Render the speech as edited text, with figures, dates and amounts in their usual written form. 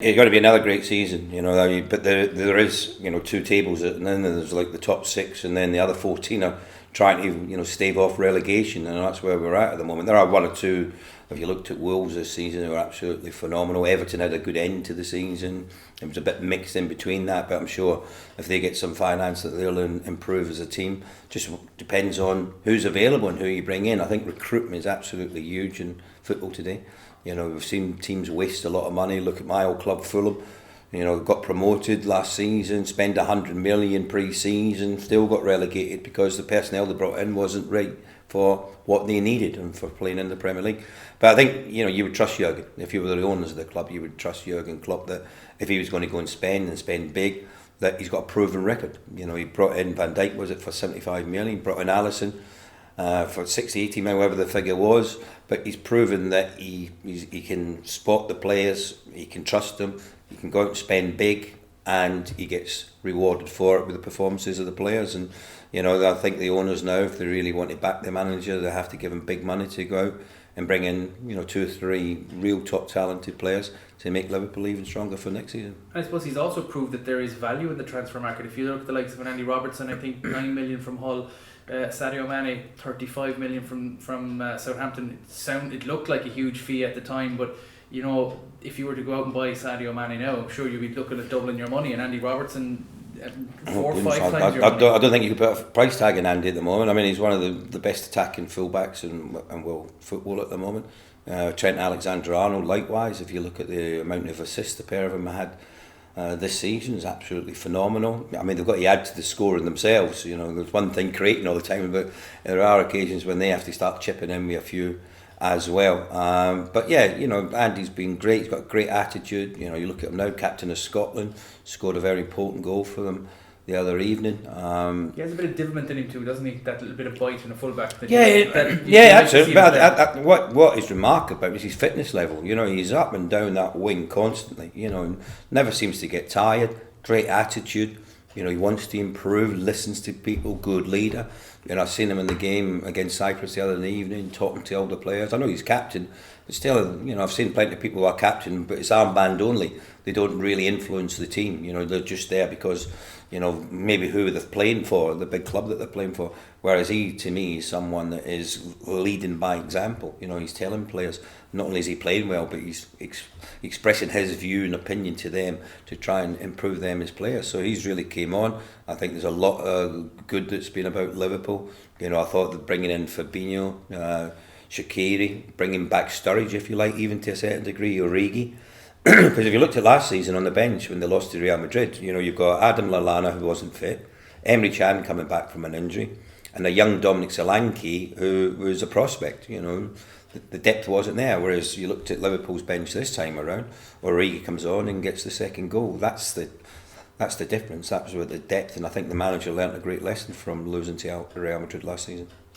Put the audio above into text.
It's got to be another great season, but there is, two tables, and then there's like the top six, and then the other 14 are trying to, stave off relegation, and that's where we're at the moment. There are one or two, if you looked at Wolves this season, who are absolutely phenomenal. Everton had a good end to the season. It was a bit mixed in between that, but I'm sure if they get some finance that they'll improve as a team. Just depends on who's available and who you bring in. I think recruitment is absolutely huge in football today. We've seen teams waste a lot of money. Look at my old club, Fulham. Got promoted last season, spent 100 million pre-season, still got relegated because the personnel they brought in wasn't right for what they needed and for playing in the Premier League. But I think, you would trust Jurgen. If you were the owners of the club, you would trust Jurgen Klopp that if he was going to go and spend big, that he's got a proven record. He brought in Van Dijk, was it for 75 million? He brought in Alisson for 60, 80 million, whatever the figure was. But he's proven that he can spot the players, he can trust them, he can go out and spend big, and he gets rewarded for it with the performances of the players. And I think the owners now, if they really want to back their manager, they have to give him big money to go out and bring in 2 or 3 real top talented players to make Liverpool even stronger for next season. I suppose he's also proved that there is value in the transfer market. If you look at the likes of an Andy Robertson, I think 9 million from Hull, Sadio Mane 35 million from Southampton. It looked like a huge fee at the time, but if you were to go out and buy Sadio Mane now, I'm sure you'd be looking at doubling your money, and Andy Robertson 4 or 5 times your money. I don't think you could put a price tag in Andy at the moment. I mean, he's one of the best attacking fullbacks in world football at the moment. Trent Alexander-Arnold likewise, if you look at the amount of assists the pair of them had this season, is absolutely phenomenal. I mean, they've got to add to the scoring themselves. There's one thing creating all the time, but there are occasions when they have to start chipping in with a few as well. But yeah, Andy's been great. He's got a great attitude. You look at him now, captain of Scotland, scored a very important goal for them the other evening. He has a bit of development in him too, doesn't he? That little bit of bite in a fullback. Absolutely. But what is remarkable about is his fitness level. He's up and down that wing constantly. Never seems to get tired. Great attitude. He wants to improve, listens to people, good leader. I've seen him in the game against Cyprus the other evening, talking to all the players. I know he's captain, but still, I've seen plenty of people who are captain, but it's armband only. They don't really influence the team. They're just there because, maybe who they're playing for, the big club that they're playing for. Whereas he, to me, is someone that is leading by example. He's telling players, not only is he playing well, but he's expressing his view and opinion to them to try and improve them as players. So he's really came on. I think there's a lot of good that's been about Liverpool. I thought that bringing in Fabinho, Shaqiri, bringing back Sturridge, if you like, even to a certain degree, Origi. Because if you looked at last season on the bench when they lost to Real Madrid, you've got Adam Lallana, who wasn't fit, Emre Can coming back from an injury, and a young Dominic Solanke who was a prospect. The depth wasn't there. Whereas you looked at Liverpool's bench this time around, Origi comes on and gets the second goal. That's the difference. That was with the depth, and I think the manager learnt a great lesson from losing to Real Madrid last season.